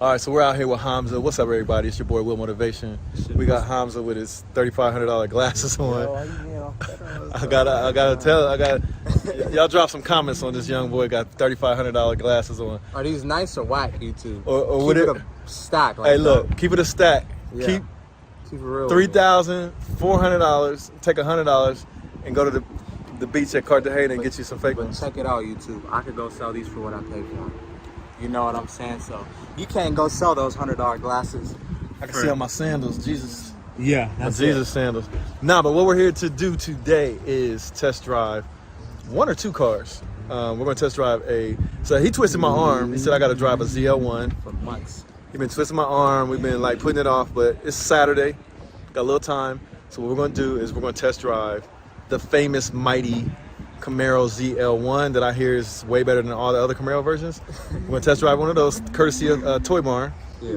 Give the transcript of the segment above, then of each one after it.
All right, so we're out here with Hamza. What's up, everybody? It's your boy Will Motivation. We got Hamza with his $3,500 glasses on. Y'all drop some comments on this young boy got $3,500 glasses on. Are these nice or whack, YouTube? Or keep it a stack. Like hey, look, keep it a stack. Yeah. Keep it real. $3,400. Take $100 and go to the beach at Cartagena and get you some fake ones. Check it out, YouTube. I could go sell these for what I paid for them. You know what I'm saying? So you can't go sell those $100 glasses. I can see on my sandals, Jesus. Yeah, that's Jesus sandals. Nah, but what we're here to do today is test drive one or two cars. We're gonna test drive so he twisted my arm. He said I gotta drive a ZL1 for months. He's been twisting my arm. We've been like putting it off, but it's Saturday. Got a little time. So what we're gonna do is we're gonna test drive the famous mighty Camaro ZL1 that I hear is way better than all the other Camaro versions. We're gonna test drive one of those, courtesy of Toy Barn. Yeah.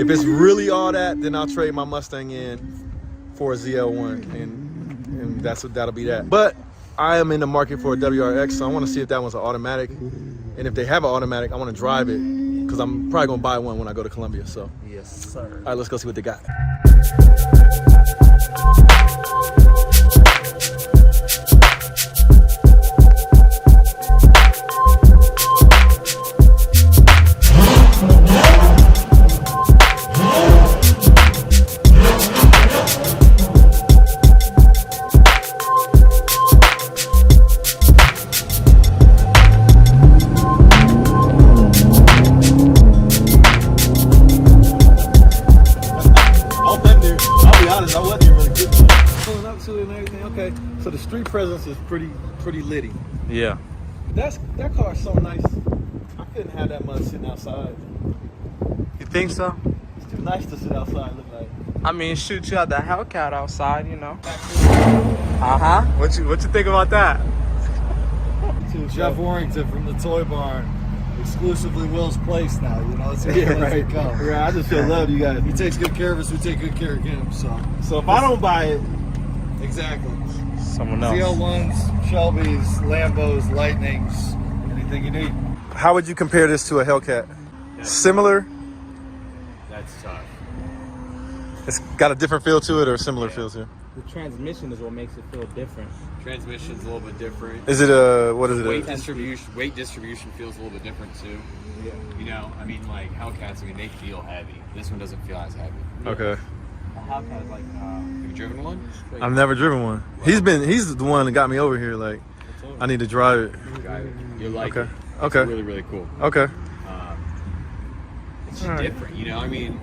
If it's really all that, then I'll trade my Mustang in for a ZL1, and that'll be that. But I am in the market for a WRX, so I want to see if that one's an automatic, and if they have an automatic, I want to drive it because I'm probably gonna buy one when I go to Colombia. So yes, sir. All right, let's go see what they got. Okay, so the street presence is pretty litty. Yeah. That car's so nice. I couldn't have that much sitting outside. You think so? It's too nice to sit outside. Look like. I mean, shoot, you out the Hellcat outside, you know. What you think about that? Jeff Warrington from the Toy Barn, exclusively Will's place now. You know, it's right. Right. I just feel love you guys. He takes good care of us. We take good care of him. So if I don't buy it, exactly. Someone else. ZL1s, Shelbys, Lambos, Lightnings, anything you need. how would you compare this to a Hellcat? Similar? That's tough. It's got a different feel to it or a similar feel to it? The transmission is what makes it feel different. Transmission's a little bit different. Is it what is it? Weight distribution feels a little bit different too. Yeah. You know, I mean, like Hellcats, I mean, they feel heavy. This one doesn't feel as heavy. Okay. A Hellcat is like, Have you driven one? I've never driven one. Wow. He's the one that got me over here. Like, I need to drive it. Drive it. You'll like it. It's Okay. really, really cool. Okay. It's just different, you know. I mean,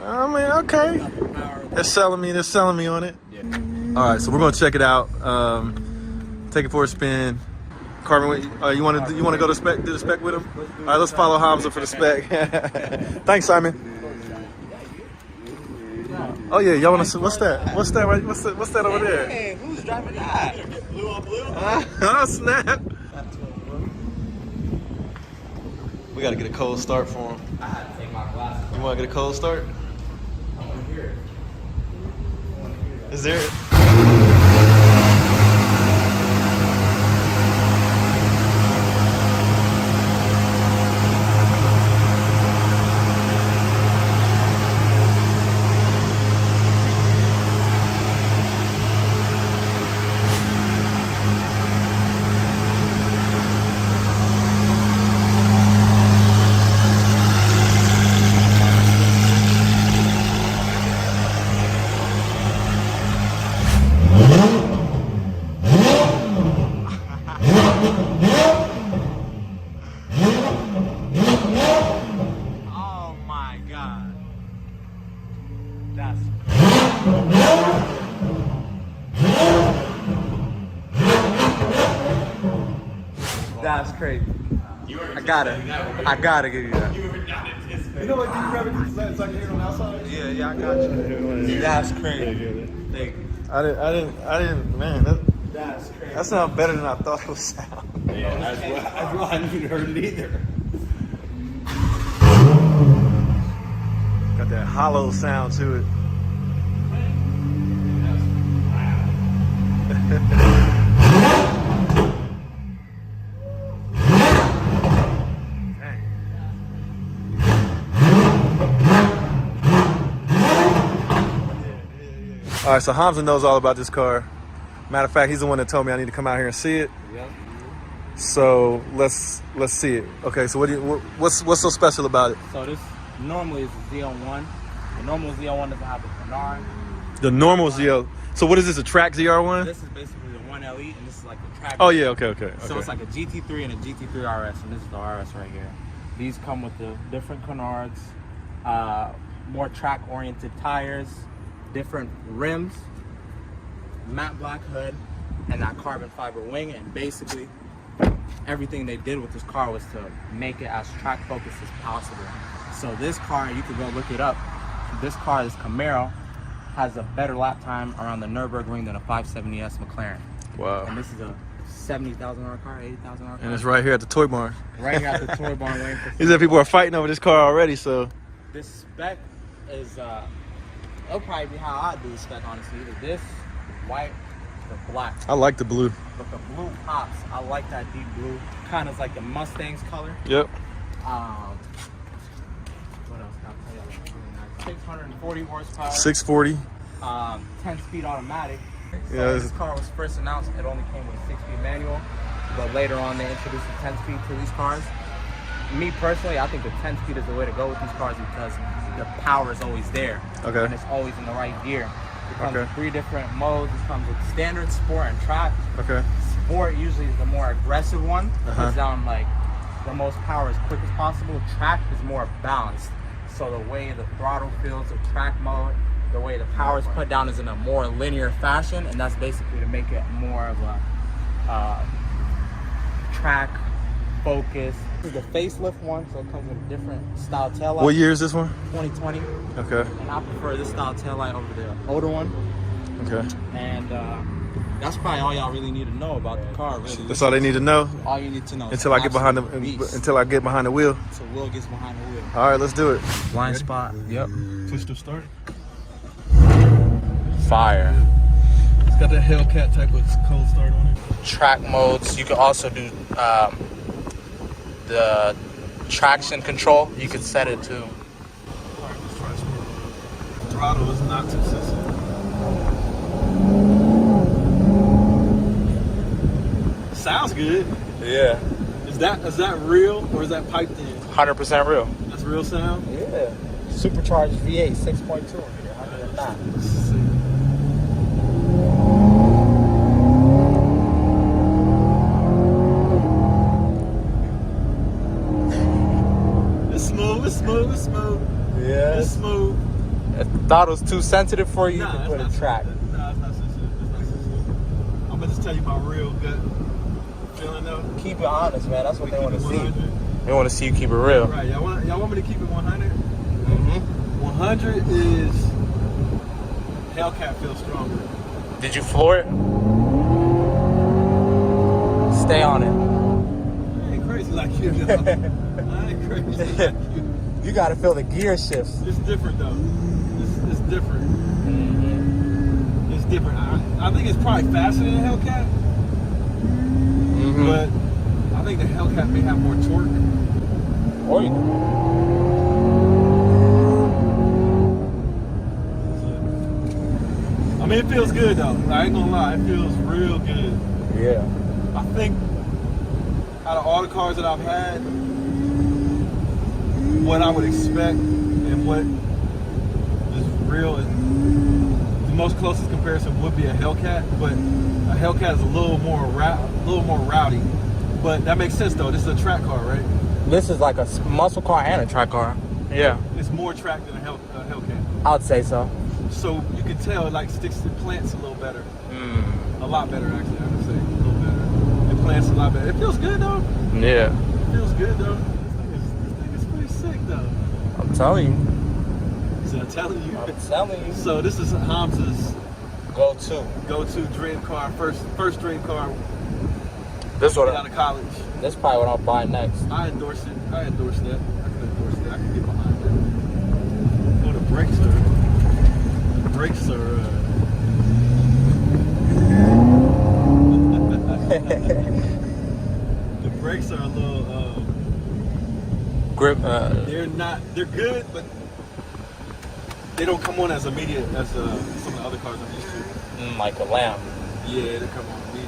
okay. They're selling me on it. Yeah. All right, so we're gonna check it out. Take it for a spin. Carmen, you want to go to spec? Do the spec with him? All right, let's follow Hamza for the spec. Thanks, Simon. Oh yeah, y'all want to? What's that? What's that? Right? What's that over there? hey, who's driving that? Blue on blue. Oh snap! We gotta get a cold start for him. I had to take my glasses. You want to get a cold start? I want to hear it. Is there? That's crazy. I gotta give you that. You know what deep crevice is? So I can hear it on the outside? Yeah, I got you. That's crazy. I didn't, man. That's crazy. That sounds better than I thought it would sound. Yeah, that's why I haven't even heard it either. Got that hollow sound to it. All right, so Hamza knows all about this car. Matter of fact, he's the one that told me I need to come out here and see it. Yep. So let's see it. Okay, so what's so special about it? So this normally is a ZL1. The normal ZL1 doesn't have a canard. The normal ZL. So what is this? A track ZR1? This is basically the 1 LE, and this is like the track. Oh yeah, okay. So it's like a GT3 and a GT3 RS, and this is the RS right here. These come with the different canards, more track-oriented tires, different rims, matte black hood, and that carbon fiber wing. And basically, everything they did with this car was to make it as track-focused as possible. So this car, you could go look it up. This car, this Camaro, has a better lap time around the Nürburgring than a 570S McLaren. Wow. And this is a $70,000 car, $80,000 car. And it's right here at the toy barn. Right here at the toy barn waiting for. He said people are fighting over this car already. So This spec is it'll probably be how I do the spec, honestly. Either this, white, or black. I like the blue. But the blue pops. I like that deep blue. Kind of like the Mustang's color. Yep. What else can I tell you? 640 horsepower. 640. 10-speed automatic. So Yeah, this car was first announced, it only came with a 6-speed manual, but later on they introduced the 10-speed to these cars. Me personally, I think the 10-speed is the way to go with these cars because the power is always there. Okay. And it's always in the right gear. It comes Okay. with 3 different modes. It comes with standard, sport, and track. Okay. Sport usually is the more aggressive one. Uh-huh. Puts down like the most power as quick as possible. Track is more balanced. So the way the throttle feels, the track mode, the way the power is put down is in a more linear fashion, and that's basically to make it more of a track focus. This is the facelift one, so it comes with a different style taillight. What year is this one? 2020. Okay. And I prefer this style taillight over the older one. Okay. And that's probably all y'all really need to know about the car, really. That's all they need to know All you need to know. until I get behind the wheel. So Will gets behind the wheel. All right, let's do it. Blind spot. Yep. Push to start. Fire. It's got that Hellcat type of cold start on it. Track modes. You can also do the traction control. You can set it to. All right, let's try sport. Throttle is not too sensitive. Sounds good. Yeah. Is that real or is that piped in? 100% real. That's real sound? Yeah. Supercharged V8 6.2 here. 109. Let's see. It's smooth. Yeah. It's smooth. If the throttle's too sensitive for you, you can put it's a track. No, it's not sensitive. It's not sensitive. I'm gonna just tell you my real gut feeling though. Keep it honest, man. That's what they want to Keep it see. 100. They want to see you keep it real. Right, y'all want me to keep it 100? Mm-hmm. 100 is Hellcat feels stronger. Did you floor it? Stay on it. I ain't crazy like you, though. I ain't crazy like you. You got to feel the gear shifts. It's different though. It's different. Mm-hmm. It's different. I think it's probably faster than a Hellcat, Mm-hmm. but I think the Hellcat may have more torque. Or you. I mean, it feels good though. I ain't gonna lie, it feels real good. Yeah. I think out of all the cars that I've had, what I would expect and what is real and the most closest comparison would be a Hellcat, but a Hellcat is a little more rowdy. But that makes sense though. This is a track car, right? This is like a muscle car and a track car. Yeah. It's more track than a Hellcat. I'd say so. So you can tell it like sticks to plants a little better. Mm. A lot better actually, I would say. A little better. It plants a lot better. It feels good though. Yeah. It feels good though. This thing is pretty sick though. I'm telling you. So I'm telling you. I'm telling you. So this is Hamza's Go-to dream car, first dream car This out one. of college. This is probably what I'll buy next. I endorse it. I endorse that. I can endorse that. I can get behind that. Oh, the brakes are. The brakes are. The brakes are a little. Grip. They're not. They're good, but they don't come on as immediate as some of the other cars I'm used to. Like a lamp. Yeah, they come on immediate.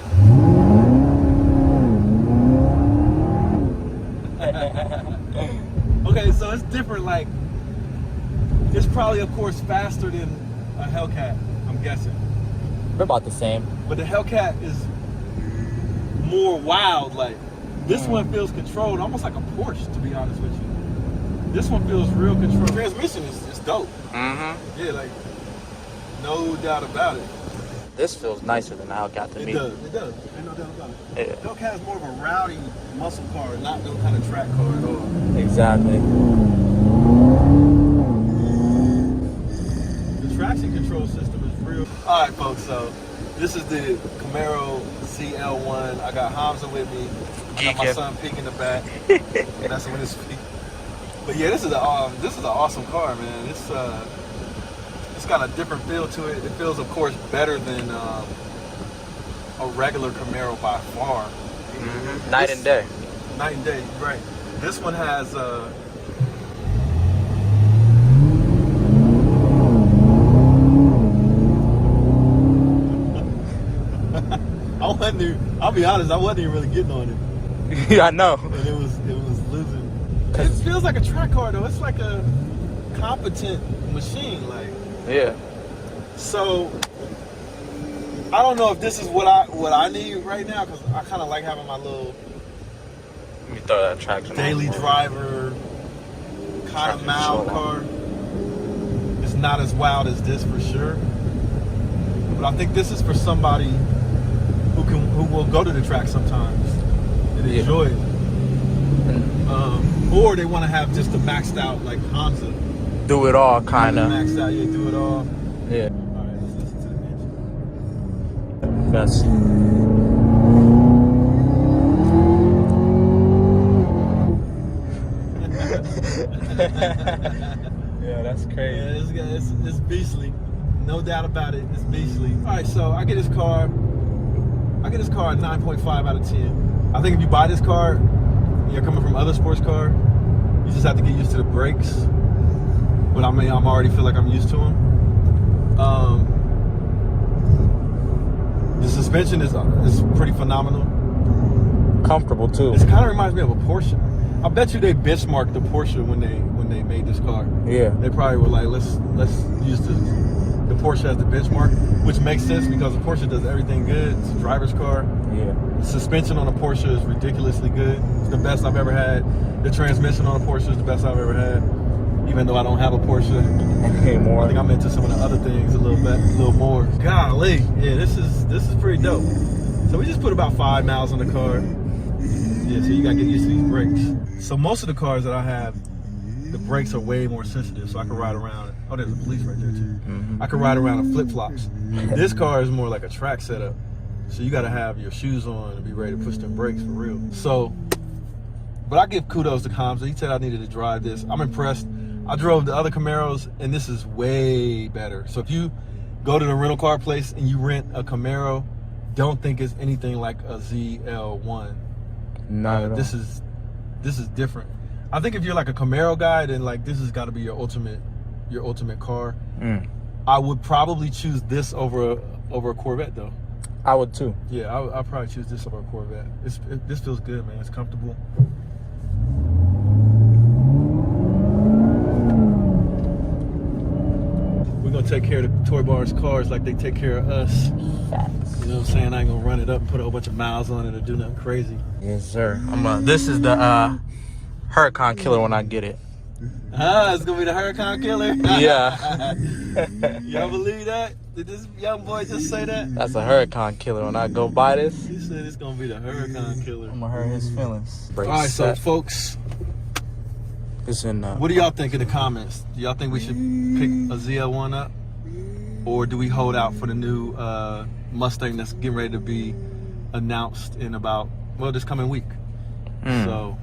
Okay, so it's different. Like, it's probably, of course, faster than a Hellcat, I'm guessing. They're about the same. But the Hellcat is more wild. Like, this one feels controlled, almost like a Porsche, to be honest with you. This one feels real controlled. Transmission is dope. Mm-hmm. Yeah, like, no doubt about it. This feels nicer than the Hellcat to me. It does. Ain't no doubt about it. Yeah. Hellcat is more of a rowdy muscle car, not no kind of track car at all. Exactly. The traction control system is real. All right, folks, so this is the Camaro ZL1. I got Hamza with me. I got my son Peek in the back. That's when it's Peek. But yeah, this is an awesome car, man. It's got a different feel to it. It feels, of course, better than a regular Camaro by far. Mm-hmm. Night and day. Night and day, right. This one has I'll be honest, I wasn't even really getting on it. Yeah, I know. And it was losing. It feels like a track car though. It's like a competent machine, like. Yeah. So I don't know if this is what I need right now, because I kind of like having my little Let me throw that traction daily on. driver kind of mild car. It's not as wild as this for sure, but I think this is for somebody who will go to the track sometimes and enjoy it, or they want to have just a maxed out like Hamza. Do it all, kind of. Maxed out, yeah, do it all. Yeah. All right, let's listen to the engine. That's. Yeah, that's crazy. Yeah, it's beastly. No doubt about it. It's beastly. All right, so I get this car a 9.5 out of 10. I think if you buy this car, you're coming from other sports car, you just have to get used to the brakes. But I mean, I'm already feel like I'm used to them. The suspension is pretty phenomenal. Comfortable too. It kind of reminds me of a Porsche. I bet you they benchmarked the Porsche when they made this car. Yeah. They probably were like, let's use the Porsche as the benchmark, which makes sense because the Porsche does everything good. It's a driver's car. Yeah. The suspension on a Porsche is ridiculously good. It's the best I've ever had. The transmission on a Porsche is the best I've ever had. Even though I don't have a Porsche, Anymore. I think I'm into some of the other things a little more. Golly, yeah, this is pretty dope. So we just put about 5 miles on the car. Yeah, so you gotta get used to these brakes. So most of the cars that I have, the brakes are way more sensitive, so I can ride around. Oh, there's a police right there too. Mm-hmm. I can ride around in flip-flops. This car is more like a track setup, so you gotta have your shoes on and be ready to push them brakes for real. So, but I give kudos to Hamza. He said I needed to drive this. I'm impressed. I drove the other Camaros, and this is way better. So if you go to the rental car place and you rent a Camaro, don't think it's anything like a ZL1. Not at all. This is different. I think if you're like a Camaro guy, then like this has got to be your ultimate car. I would probably choose this over a Corvette though. I would too. Yeah, I'll probably choose this over a Corvette. This feels good, man. It's comfortable. We're gonna take care of the Toy Bar's cars like they take care of us. Facts. You know what I'm saying? I ain't gonna run it up and put a whole bunch of miles on it or do nothing crazy. Yes, sir. This is the Huracan killer when I get it. It's gonna be the Huracan killer? Yeah. Y'all believe that? Did this young boy just say that? That's a Huracan killer when I go buy this. He said it's gonna be the Huracan killer. I'm gonna hurt his feelings. All right, so folks, It's in. what do y'all think in the comments? Do y'all think we should pick a ZL1 up? Or do we hold out for the new Mustang that's getting ready to be announced in about, well, this coming week? So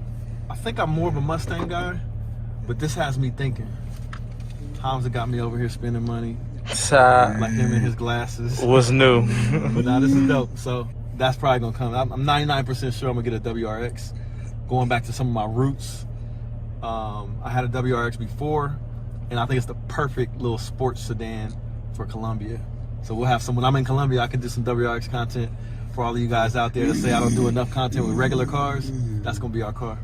I think I'm more of a Mustang guy, but this has me thinking. Hamza got me over here spending money, like him and his glasses. What's new? But now this is dope, so that's probably gonna come. I'm 99% sure I'm gonna get a WRX. Going back to some of my roots, I had a WRX before. and I think it's the perfect little sports sedan for Columbia. So we'll have some, when I'm in Columbia, I can do some WRX content for all of you guys out there that say I don't do enough content with regular cars. That's gonna be our car.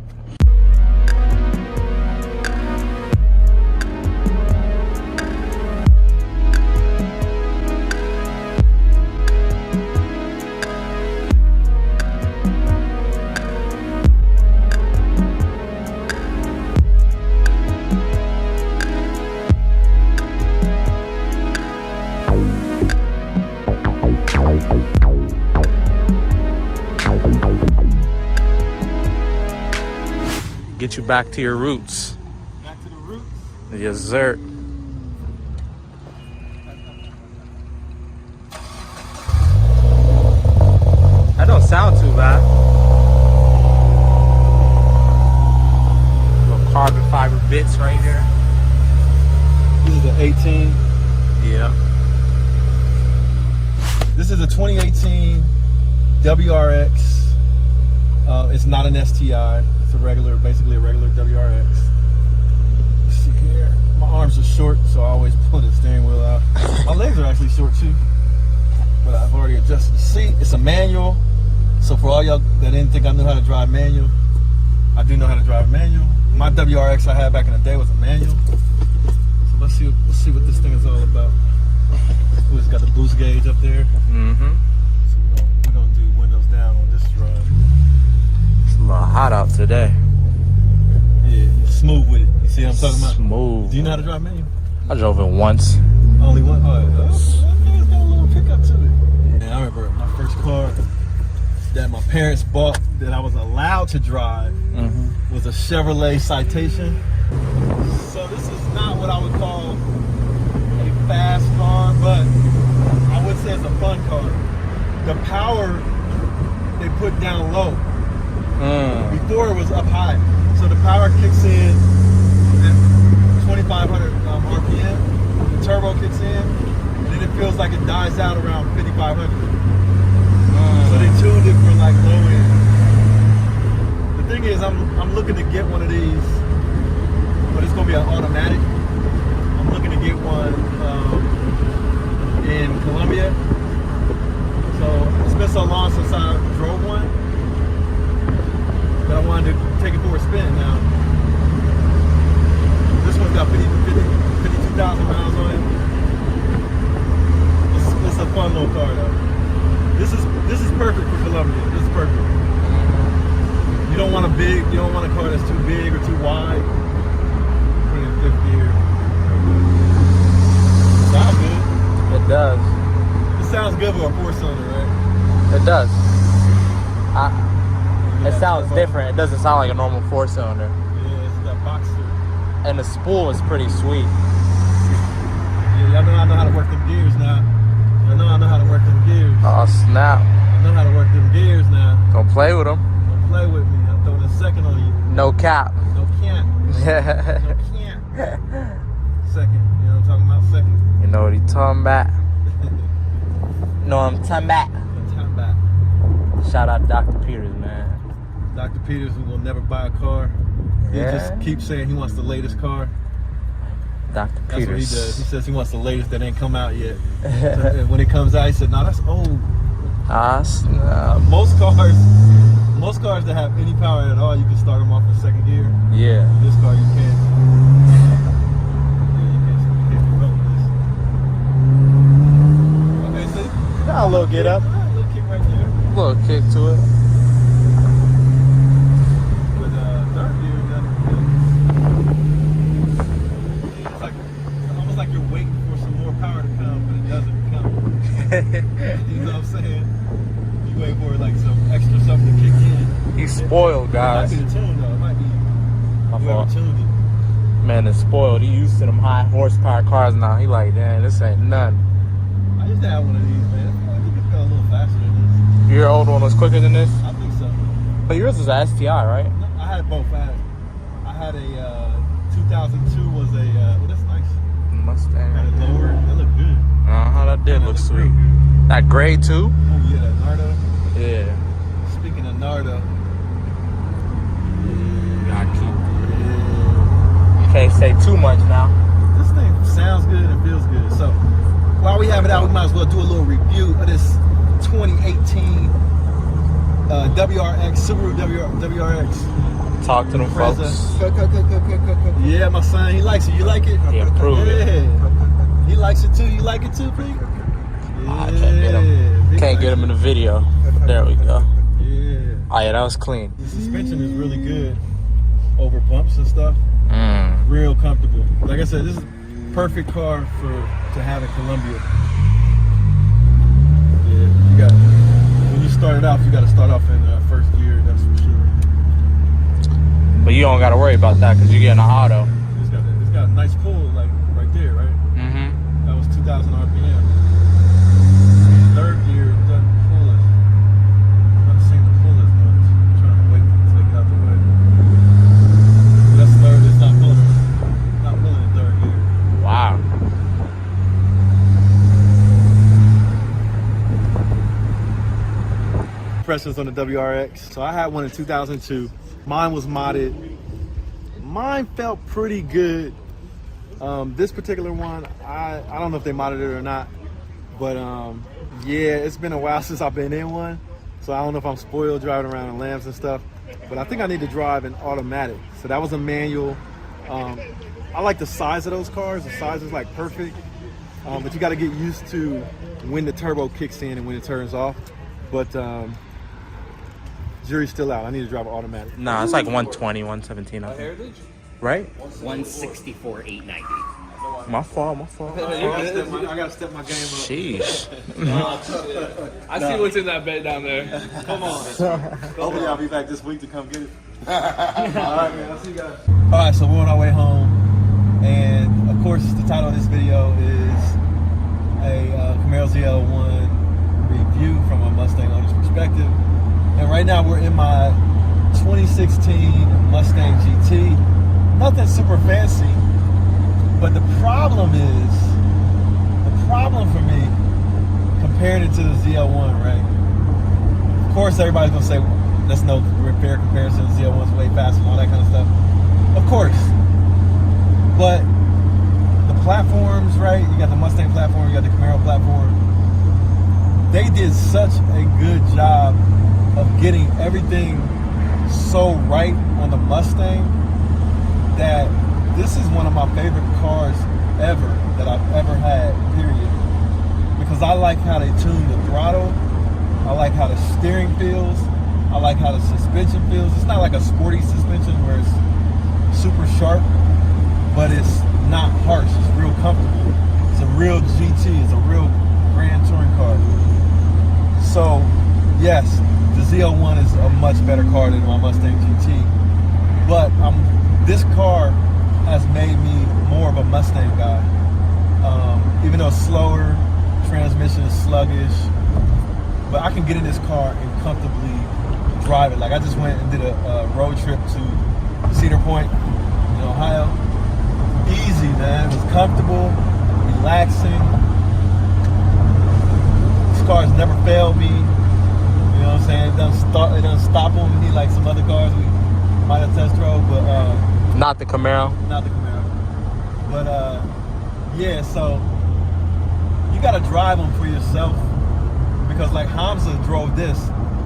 Get you back to your roots. Back to the roots. Yes, sir. That don't sound too bad. Little carbon fiber bits right here. This is the 18. Yeah. This is a 2018 WRX. It's not an STI. It's a regular, basically a regular WRX. Let's see here. My arms are short, so I always pull the steering wheel out. My legs are actually short too, but I've already adjusted the seat. It's a manual, so for all y'all that didn't think I knew how to drive manual, I do know how to drive manual. My WRX I had back in the day was a manual. So let's see what this thing is all about. Ooh, it's got the boost gauge up there. Mm-hmm. So we're gonna do windows down on this drive. It's a little hot out today. Yeah, smooth with it. You see what I'm talking about? Smooth. Do you know how to drive manual? I drove it once. Only one? Oh, it's got a little pickup to it. Yeah, I remember my first car that my parents bought that I was allowed to drive was a Chevrolet Citation. So this is not what I would call a fast car, but I would say it's a fun car. The power they put down low. Before it was up high. So the power kicks in at 2,500 RPM. The turbo kicks in, and then it feels like it dies out around 5,500. So they tuned it for like low end. The thing is, I'm looking to get one of these, but it's gonna be an automatic. I'm looking to get one in Colombia. So it's been so long since I drove one, but I wanted to take it for a spin now. This one's got 52,000 miles on it. It's a fun little car though. This is perfect for Colombia. This is perfect. You don't want a car that's too big or too wide. Put it in fifth gear. Sounds good. It does. It sounds good for a 4-cylinder, right? It does. It sounds different. It doesn't sound like a normal 4-cylinder. Yeah, it's that Boxster. And the spool is pretty sweet. Yeah, I know how to work them gears now. I know how to work them gears. Oh, snap. I know how to work them gears now. Don't play with them. Don't play with me. I'm throwing a second on you. No cap. No can't. Yeah. No can't. Second. You know what I'm talking about? Second. You know what he talking about? No, I'm talking about. Time back. Shout out to Dr. Peters, man. Dr. Peters, who will never buy a car. He Yeah. just keeps saying he wants the latest car. Dr. That's Peters. what he does. He says he wants the latest that ain't come out yet. And when it comes out, he said, "No, that's old." Ah, snap. Most cars that have any power at all, you can start them off in second gear. Yeah. This car, you can't. You can't promote this. Okay, see? Got a little get up. A little kick right there. A little kick to it. With third gear, it's like almost like you're waiting for some more power to come, but it doesn't come. You know what I'm saying? You wait for like some extra something to kick in. He's spoiled, guys. It might be the tune though. It might be My whoever fault. tuned it. Man, it's spoiled. He used to them high horsepower cars now. He like, damn, this ain't nothing. I used to have one of these, man. I think it felt a little faster than Your old one was quicker than this? this. I think so. But yours is a STI, right? No, I had both. I had a 2002 was a well, that's nice. Mustang. Had it lower. That looked good. Uh-huh, that did look looked sweet. real good. That gray too? Oh yeah, that Nardo. Yeah. Speaking of Nardo. Gotta keep. Can't say too much now. thing sounds good and feels good. So while we have it out, we might as well do a little review of this 2018 WRX, Subaru WRX. Talk to them folks. Yeah, my son, he likes it. You like it? Yeah, prove it. He likes it too. You like it too, Pete? I can't get him. Can't get him in the video. There we go. Yeah. Oh yeah, that was clean. The suspension is really good over bumps and stuff. Real comfortable. Like I said, this is perfect car to have in Colombia. Yeah, you got when you start it off, you got to start off in first gear. That's for sure. But you don't got to worry about that because you're getting an auto. It's got a nice pull, like right there, right? That was 2,000 RPM. Third gear doesn't pull as. Doesn't seem to pull as much. I'm trying to wait until they get out the way. But that's third. It's not pulling. Not pulling in third gear. Wow. Impressions on the WRX. So I had one in 2002. Mine was modded. Mine felt pretty good. This particular one, I don't know if they modded it or not, but yeah, it's been a while since I've been in one, so I don't know if I'm spoiled driving around in lamps and stuff. But I think I need to drive an automatic. So that was a manual. I like the size of those cars. The size is like perfect, but you got to get used to when the turbo kicks in and when it turns off. But jury's still out. I need to drive an automatic. Nah, it's like 120, 117. I think. Right? 164, 890. My fault. I gotta step my game up. Sheesh. I see what's in that bed down there. Come on. Hopefully I'll be back this week to come get it. All right, man. I'll see you guys. All right, so we're on our way home. And, of course, the title of this video is a Camaro ZL1 review from a Mustang owner's perspective. And right now we're in my 2016 Mustang GT. Nothing super fancy. But the problem for me, comparing it to the ZL1, right? Of course, everybody's gonna say that's no fair comparison. The ZL1's way faster and all that kind of stuff. Of course, but the platforms, right? You got the Mustang platform, you got the Camaro platform. They did such a good job of getting everything so right on the Mustang that this is one of my favorite cars ever that I've ever had, period. Because I like how they tune the throttle. I like how the steering feels. I like how the suspension feels. It's not like a sporty suspension where it's super sharp, but it's not harsh. It's real comfortable. It's a real GT. It's a real grand touring car. So, yes, the ZL1 is a much better car than my Mustang GT. But this car has made me more of a Mustang guy. Even though it's slower, transmission is sluggish, but I can get in this car and comfortably drive it. Like I just went and did a road trip to Cedar Point in Ohio. Easy, man. It was comfortable, relaxing. This car's never failed me. You know what I'm saying? It doesn't stop on me like some other cars we might have test drove, but Not the Camaro. Not the Camaro. But yeah, so you gotta drive them for yourself, because like Hamza drove this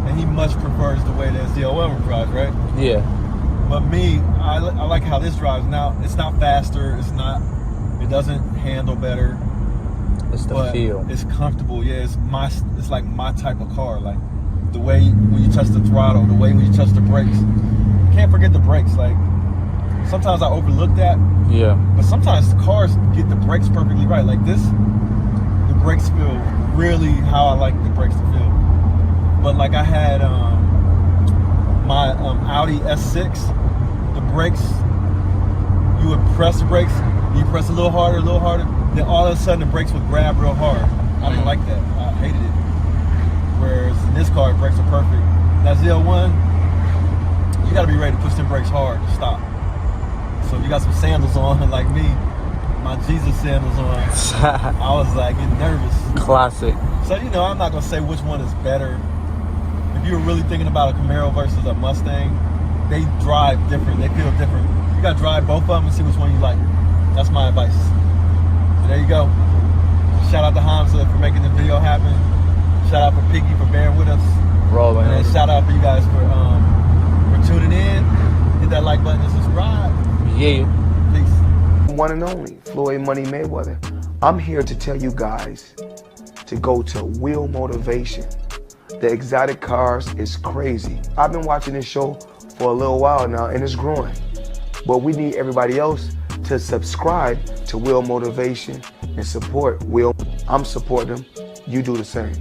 and he much prefers the way that ZL1 drives, right? Yeah. But me, I like how this drives. Now it's not faster, it doesn't handle better, It's the but feel. it's comfortable. Yeah, it's like my type of car. Like the way when you touch the throttle, the way when you touch the brakes. Can't forget the brakes. Like sometimes I overlook that. Yeah. But sometimes cars get the brakes perfectly right. Like this, the brakes feel really how I like the brakes to feel. But like I had my Audi S6, the brakes, you would press the brakes, you press a little harder, then all of a sudden the brakes would grab real hard. I didn't like that. I hated it. Whereas in this car, the brakes are perfect. That ZL1, you gotta be ready to push them brakes hard to stop. So if you got some sandals on, like me, my Jesus sandals on, I was like getting nervous. Classic. So, you know, I'm not gonna say which one is better. If you're really thinking about a Camaro versus a Mustang, they drive different, they feel different. You gotta drive both of them and see which one you like. That's my advice. there you go. Shout out to Hamza for making the video happen. Shout out for Piggy for bearing with us. Rolling. And shout out for you guys for tuning in. Hit that like button and subscribe. Yeah. Peace. One and only, Floyd Money Mayweather. I'm here to tell you guys to go to Wheel Motivation. The exotic cars is crazy. I've been watching this show for a little while now and it's growing. But we need everybody else to subscribe to Wheel Motivation and support Will. I'm supporting them. You do the same.